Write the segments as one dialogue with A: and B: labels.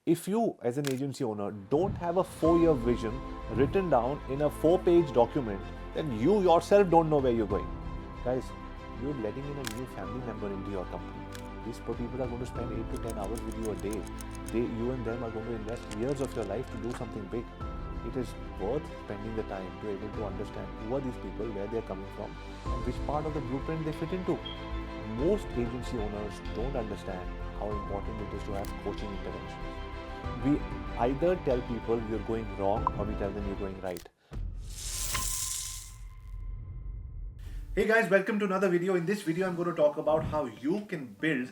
A: If you, as an agency owner, don't have a 4-year vision written down in a 4-page document, then you yourself don't know where you're going. Guys, you're letting in a new family member into your company. These people are going to spend 8 to 10 hours with you a day. You and them are going to invest years of your life to do something big. It is worth spending the time to be able to understand who are these people, where they are coming from, and which part of the blueprint they fit into. Most agency owners don't understand how important it is to have coaching interventions. We either tell people you're going wrong or we tell them you're going right. Hey guys, welcome to another video. In this video, I'm going to talk about how you can build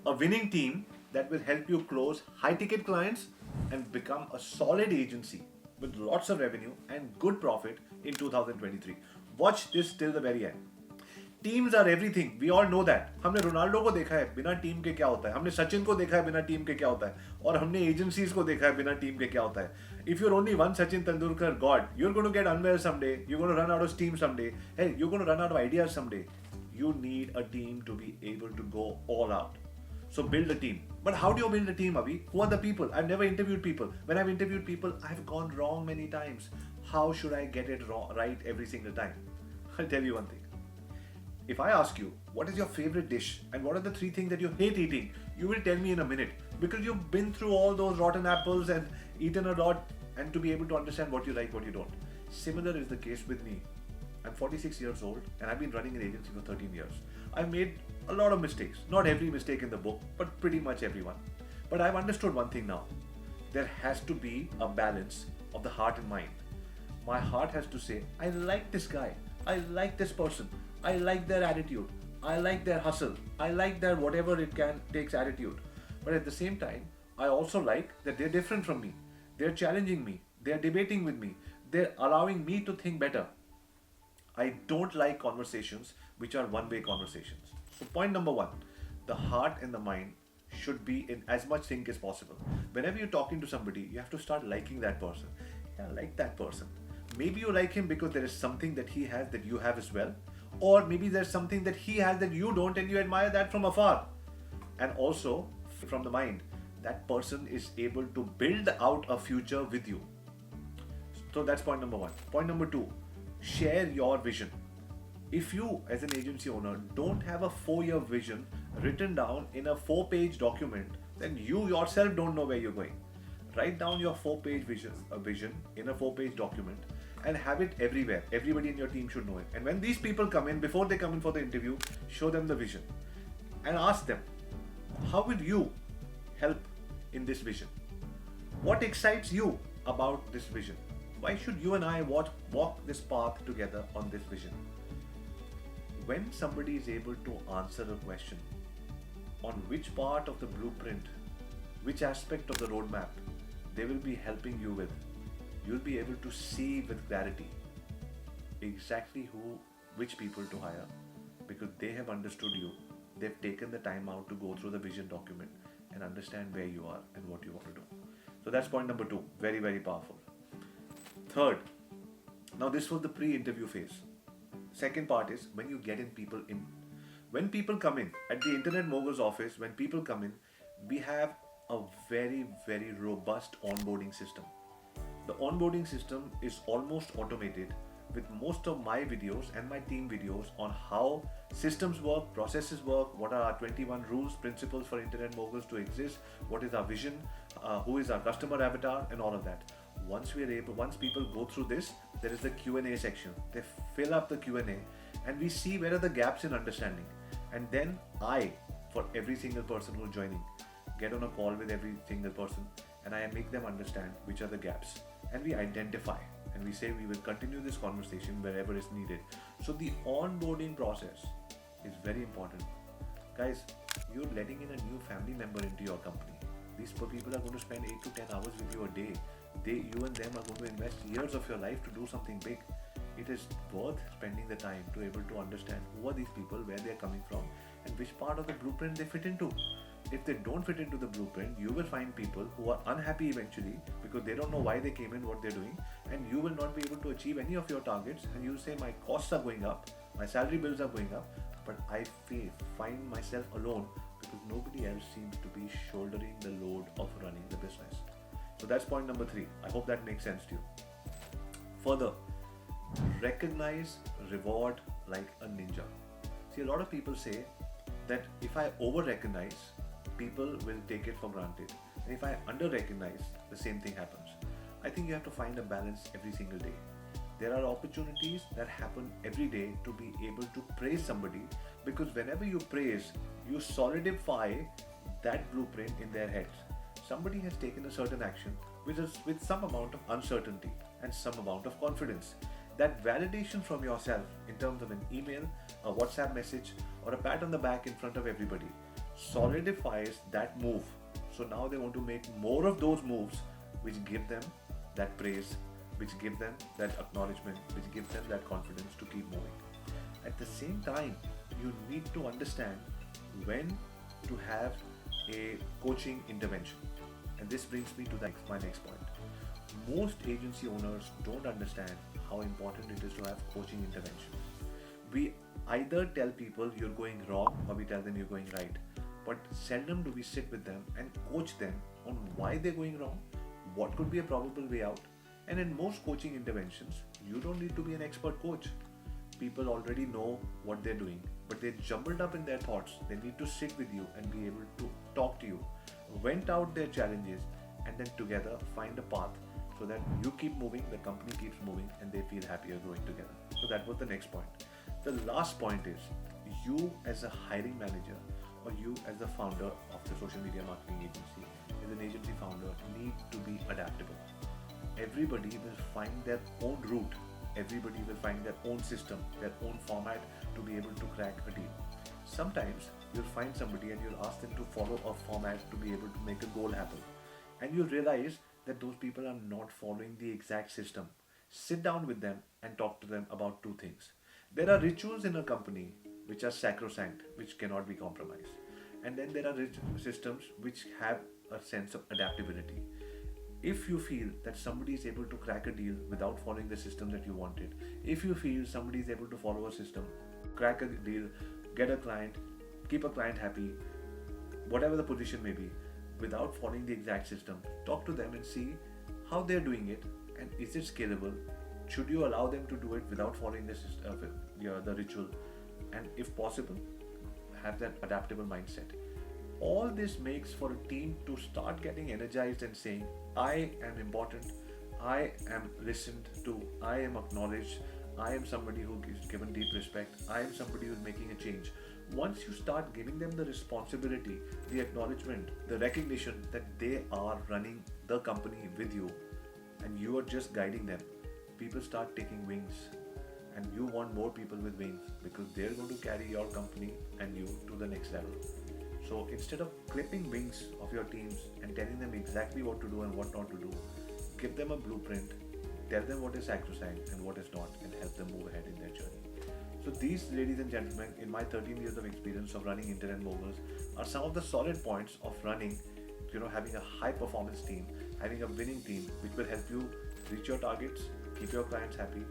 A: a winning team that will help you close high ticket clients and become a solid agency with lots of revenue and good profit in 2023. Watch this till the very end. Teams are everything, we all know that. हमने Ronaldo को देखा है बिना team के क्या होता है, हमने सचिन को देखा है बिना टीम के क्या होता है, और हमने एजेंसीज को देखा है बिना टीम के क्या होता है. If you're only one Sachin Tendulkar god, you're going to get unwell someday, you're going to run out of steam someday, hey, you're going to run out of ideas someday. You need a team to be able to go all out. So build a team. But how do you build a team, Avi? Who are the people? I've never interviewed people. When I've interviewed people, I've gone wrong many times. How should I get it right every single time? I'll tell you one thing. If I ask you, what is your favorite dish and what are the 3 things that you hate eating, you will tell me in a minute because you've been through all those rotten apples and eaten a lot, and to be able to understand what you like, what you don't. Similar is the case with me. I'm 46 years old and I've been running an agency for 13 years. I've made a lot of mistakes. Not every mistake in the book, but pretty much everyone. But I've understood one thing now. There has to be a balance of the heart and mind. My heart has to say, I like this guy. I like this person. I like their attitude. I like their hustle. I like their whatever it takes attitude. But at the same time, I also like that they're different from me. They're challenging me. They're debating with me. They're allowing me to think better. I don't like conversations which are one-way conversations. So point number 1, the heart and the mind should be in as much sync as possible. Whenever you're talking to somebody, you have to start liking that person. Yeah, I like that person. Maybe you like him because there is something that he has that you have as well. Or maybe there's something that he has that you don't and you admire that from afar. And also, from the mind, that person is able to build out a future with you. So that's point number 1. Point number 2, share your vision. If you, as an agency owner, don't have a 4-year vision written down in a 4-page document, then you yourself don't know where you're going. Write down your 4-page vision in a 4-page document and have it everywhere. Everybody in your team should know it. And when these people come in, before they come in for the interview, show them the vision and ask them, how will you help in this vision? What excites you about this vision? Why should you and I walk this path together on this vision? When somebody is able to answer a question on which part of the blueprint, which aspect of the roadmap they will be helping you with, you'll be able to see with clarity exactly which people to hire, because they have understood you. They've taken the time out to go through the vision document and understand where you are and what you want to do. So that's point number 2. Very, very powerful. Third, now this was the pre-interview phase. Second part is when you get in people in. When people come in at the Internet Mogul's office, when people come in, we have a very, very robust onboarding system. The onboarding system is almost automated with most of my videos and my team videos on how systems work, processes work, what are our 21 rules, principles for Internet Moguls to exist, what is our vision, who is our customer avatar, and all of that. Once people go through this, there is the Q&A section. They fill up the Q&A and we see where are the gaps in understanding. And then for every single person who's joining, get on a call with every single person and I make them understand which are the gaps. And we identify and we say we will continue this conversation wherever is needed. So the onboarding process is very important. Guys, you're letting in a new family member into your company. These people are going to spend 8 to 10 hours with you a day. You and them are going to invest years of your life to do something big. It is worth spending the time to able to understand who are these people, where they are coming from, and which part of the blueprint they fit into. If they don't fit into the blueprint, you will find people who are unhappy eventually because they don't know why they came in, what they're doing, and you will not be able to achieve any of your targets. And you say, my costs are going up, my salary bills are going up, but I find myself alone because nobody else seems to be shouldering the load of running the business. So that's point number 3. I hope that makes sense to you. Further, recognize reward like a ninja. See, a lot of people say that if I over recognize, people will take it for granted, and if I under recognize, the same thing happens. I think you have to find a balance every single day. There are opportunities that happen every day to be able to praise somebody, because whenever you praise, you solidify that blueprint in their heads. Somebody has taken a certain action with some amount of uncertainty and some amount of confidence. That validation from yourself in terms of an email, a WhatsApp message, or a pat on the back in front of everybody solidifies that move. So now they want to make more of those moves which give them that praise, which give them that acknowledgement, which gives them that confidence to keep moving. At the same time, you need to understand when to have a coaching intervention. And this brings me to my next point. Most agency owners don't understand how important it is to have coaching intervention. We either tell people you're going wrong, or we tell them you're going right. But seldom do we sit with them and coach them on why they're going wrong, what could be a probable way out. And in most coaching interventions, you don't need to be an expert coach. People already know what they're doing, but they're jumbled up in their thoughts. They need to sit with you and be able to talk to you, vent out their challenges, and then together find a path so that you keep moving, the company keeps moving, and they feel happier growing together. So that was the next point. The last point is, you as a hiring manager, or you as the founder of the social media marketing agency, as an agency founder, need to be adaptable. Everybody will find their own route. Everybody will find their own system, their own format to be able to crack a deal. Sometimes you'll find somebody and you'll ask them to follow a format to be able to make a goal happen. And you'll realize that those people are not following the exact system. Sit down with them and talk to them about 2 things. There are rituals in a company which are sacrosanct, which cannot be compromised. And then there are systems which have a sense of adaptability. If you feel that somebody is able to crack a deal without following the system that you wanted, if you feel somebody is able to follow a system, crack a deal, get a client, keep a client happy, whatever the position may be, without following the exact system, talk to them and see how they're doing it, and is it scalable? Should you allow them to do it without following the system, the ritual? And if possible, have that adaptable mindset. All this makes for a team to start getting energized and saying, I am important, I am listened to, I am acknowledged, I am somebody who is given deep respect, I am somebody who is making a change. Once you start giving them the responsibility, the acknowledgement, the recognition that they are running the company with you and you are just guiding them, people start taking wings. And you want more people with wings, because they're going to carry your company and you to the next level. So instead of clipping wings of your teams and telling them exactly what to do and what not to do, give them a blueprint, tell them what is sacrosanct and what is not, and help them move ahead in their journey. So these, ladies and gentlemen, in my 13 years of experience of running internet moguls, are some of the solid points of running, having a high performance team, having a winning team, which will help you reach your targets, keep your clients happy,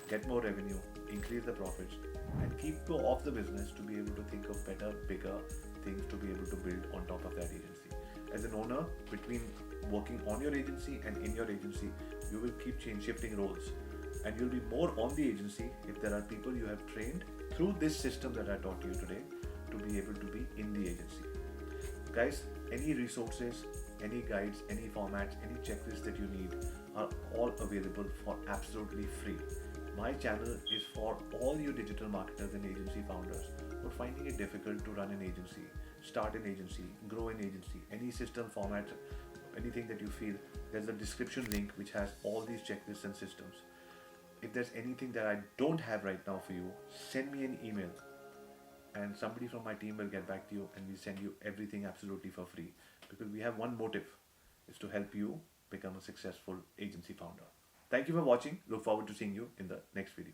A: get more revenue, increase the profits, and keep you off the business to be able to think of better, bigger things to be able to build on top of that agency. As an owner, between working on your agency and in your agency, you will keep shifting roles, and you'll be more on the agency if there are people you have trained through this system that I taught you today to be able to be in the agency. Guys, any resources, any guides, any formats, any checklists that you need are all available for absolutely free. My channel is for all you digital marketers and agency founders who are finding it difficult to run an agency, start an agency, grow an agency, any system format, anything that you feel. There's a description link which has all these checklists and systems. If there's anything that I don't have right now for you, send me an email and somebody from my team will get back to you, and we send you everything absolutely for free, because we have one motive, is to help you become a successful agency founder. Thank you for watching. Look forward to seeing you in the next video.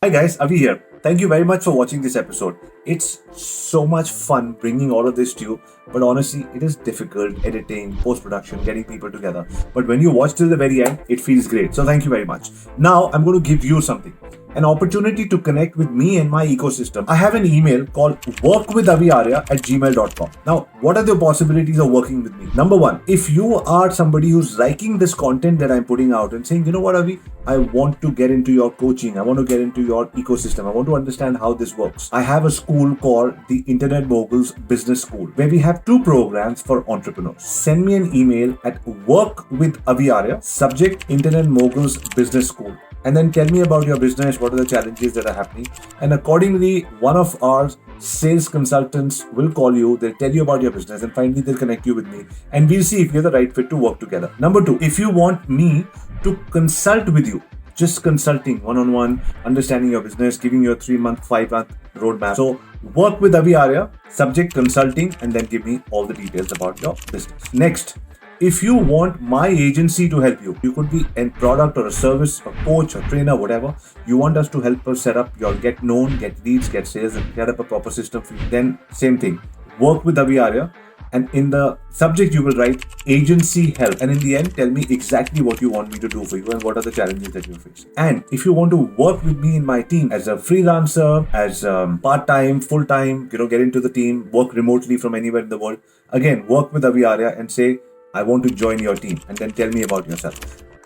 A: Hi guys, Avi here. Thank you very much for watching this episode. It's so much fun bringing all of this to you, but honestly, it is difficult editing, post-production, getting people together. But when you watch till the very end, it feels great. So thank you very much. Now, I'm going to give you something. an opportunity to connect with me and my ecosystem, I have an email called workwithaviarya@gmail.com. Now, what are the possibilities of working with me? Number one, if you are somebody who's liking this content that I'm putting out and saying, you know what, Avi, I want to get into your coaching, I want to get into your ecosystem, I want to understand how this works. I have a school called the Internet Moguls Business School, where we have 2 programs for entrepreneurs. Send me an email at workwithaviarya, subject Internet Moguls Business School, and then tell me about your business, what are the challenges that are happening, and accordingly, one of our sales consultants will call you, they'll tell you about your business, and finally they'll connect you with me, and we'll see if you're the right fit to work together. Number 2, if you want me to consult with you, just consulting one-on-one, understanding your business, giving you a 3-month, 5-month roadmap. So work with Aviarya, subject consulting, and then give me all the details about your business. Next, if you want my agency to help you, you could be a product or a service, a coach or trainer, whatever. You want us to help us set up your get known, get leads, get sales, and set up a proper system for you. Then same thing, work with Aviarya. And in the subject, you will write agency help. And in the end, tell me exactly what you want me to do for you and what are the challenges that you face. And if you want to work with me in my team as a freelancer, as part-time, full-time, get into the team, work remotely from anywhere in the world. Again, work with Aviarya and say, I want to join your team, and then tell me about yourself.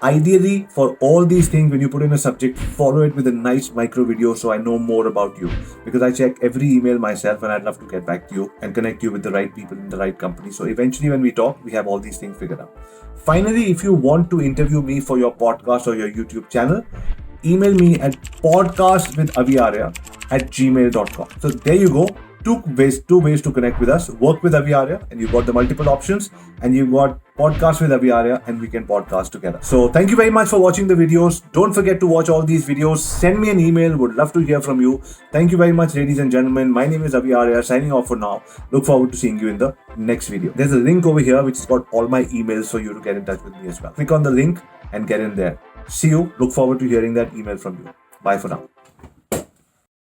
A: Ideally, for all these things, when you put in a subject, follow it with a nice micro video so I know more about you. Because I check every email myself and I'd love to get back to you and connect you with the right people in the right company. So eventually when we talk, we have all these things figured out. Finally, if you want to interview me for your podcast or your YouTube channel, email me at podcastwithaviarya@gmail.com. So there you go. Two ways to connect with us. Work with Aviarya, and you've got the multiple options, and you've got podcast with Aviarya, and we can podcast together. So thank you very much for watching the videos. Don't forget to watch all these videos. Send me an email. Would love to hear from you. Thank you very much, ladies and gentlemen. My name is Aviarya, signing off for now. Look forward to seeing you in the next video. There's a link over here which has got all my emails for you to get in touch with me as well. Click on the link and get in there. See you. Look forward to hearing that email from you. Bye for now.